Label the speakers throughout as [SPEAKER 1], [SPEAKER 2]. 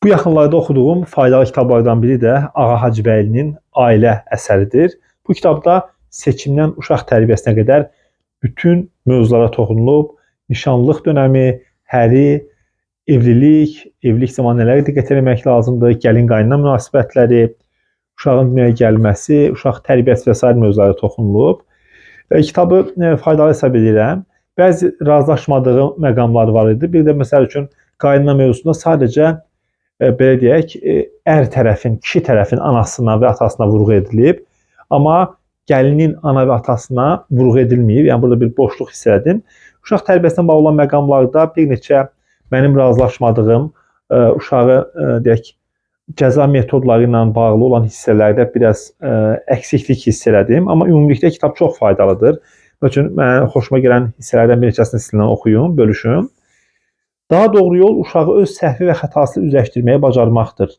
[SPEAKER 1] Bu yaxınlarda oxuduğum faydalı kitablardan biri də Ağa Hacıbəylinin Ailə əsəridir. Bu kitabda seçimdən uşaq tərbiyəsinə qədər bütün mövzulara toxunulub, nişanlıq dönəmi, həri, evlilik zamanı nələrə diqqət etmək lazımdır, gəlin-qaynana münasibətləri, uşağın dünyaya gəlməsi, uşaq tərbiyəsi və sair mövzulara toxunulub. Kitabı faydalı hesab edirəm. Bəzi razılaşmadığım məqamlar var idi. Bir də məsəl üçün qaynana mövzusunda sadəcə belə deyək, kişi tərəfin anasına və atasına vurğu edilib, amma gəlinin ana və atasına vurğu edilməyib. Yəni burada bir boşluq hiss elədim. Uşaq tərbiyəsinə bağlı olan məqamlarda bir neçə mənim razılaşmadığım, uşağı deyək, cəza metodları ilə bağlı olan hissələrdə biraz əksiklik hiss elədim. Amma ümumilikdə kitab çox faydalıdır. Bunun üçün mənə xoşuma gələn hissələrdən bir neçəsini sizinlə oxuyum, bölüşüm. Daha doğru yol uşağı öz səhvi və xətasını üzləşdirməyə bacarmaqdır.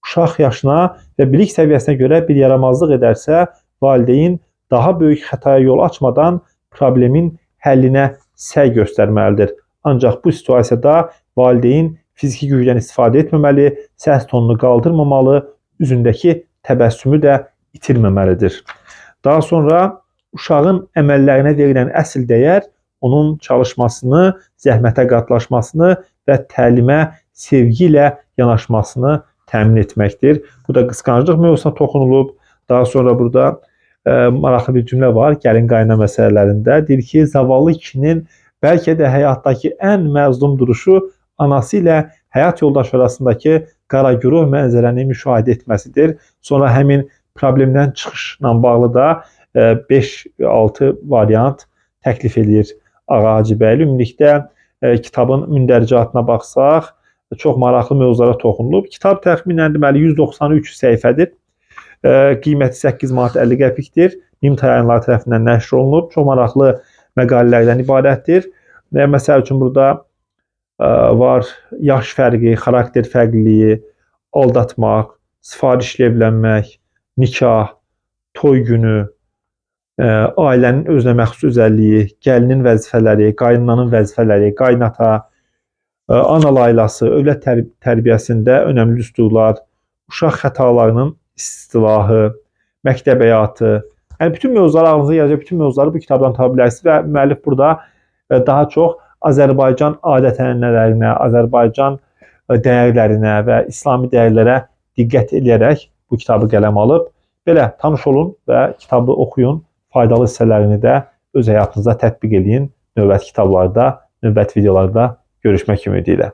[SPEAKER 1] Uşaq yaşına və bilik səviyyəsinə görə bir yaramazlıq edərsə, valideyn daha böyük xətaya yol açmadan problemin həllinə səy göstərməlidir. Ancaq bu situasiyada valideyn fiziki gücdən istifadə etməməli, səs tonunu qaldırmamalı, üzündəki təbəssümü də itirməməlidir. Daha sonra uşağın əməllərinə verilən əsl dəyər onun çalışmasını, zəhmətə qatlaşmasını və təlimə sevgi ilə yanaşmasını təmin etməkdir. Bu da qısqanclıq mövzusuna toxunulub. Daha sonra burada maraqlı bir cümlə var gəlin-qaynana məsələlərində. Deyir ki, zavallı kişinin bəlkə də həyatdakı ən məzlum duruşu anası ilə həyat yoldaşı arasındakı qara-güruh mənzərəni müşahidə etməsidir. Sonra həmin problemdən çıxışla bağlı da 5-6 variant təklif edir Ağa Hacıbəyli. Ümumilikdə kitabın mündəricatına baxsaq, çox maraqlı mövzulara toxunulub. Kitab təxminən deməli 193 səhifədir. Qiyməti 8 manat 50 qəpikdir. Nimta yayınları tərəfindən nəşr olunub. Çox maraqlı məqalələrdən ibarətdir. Məsəl üçün burada var yaş fərqi, xarakter fərqliliyi, aldatmaq, sifarişli evlənmək, nikah, toy günü, ailənin özünə məxsus özəlliyi, gəlinin vəzifələri, qaynananın vəzifələri, qaynata, ana laylası, övlad tərbiyəsində önəmli düsturlar, uşaq xətalarının istilahı, məktəb həyatı, yəni bütün mövzuları ağzınıza gələcək bütün mövzuları bu kitabdan tapa bilərsiniz və müəllif burada daha çox Azərbaycan adət-ənənələrinə, Azərbaycan dəyərlərinə və İslami dəyərlərə diqqət edərək bu kitabı qələm alıb. Belə tanış olun və kitabı oxuyun. Faydalı hissələrini də öz həyatınıza tətbiq edin. Növbəti kitablarda, növbəti videolarda görüşmək ümidi ilə.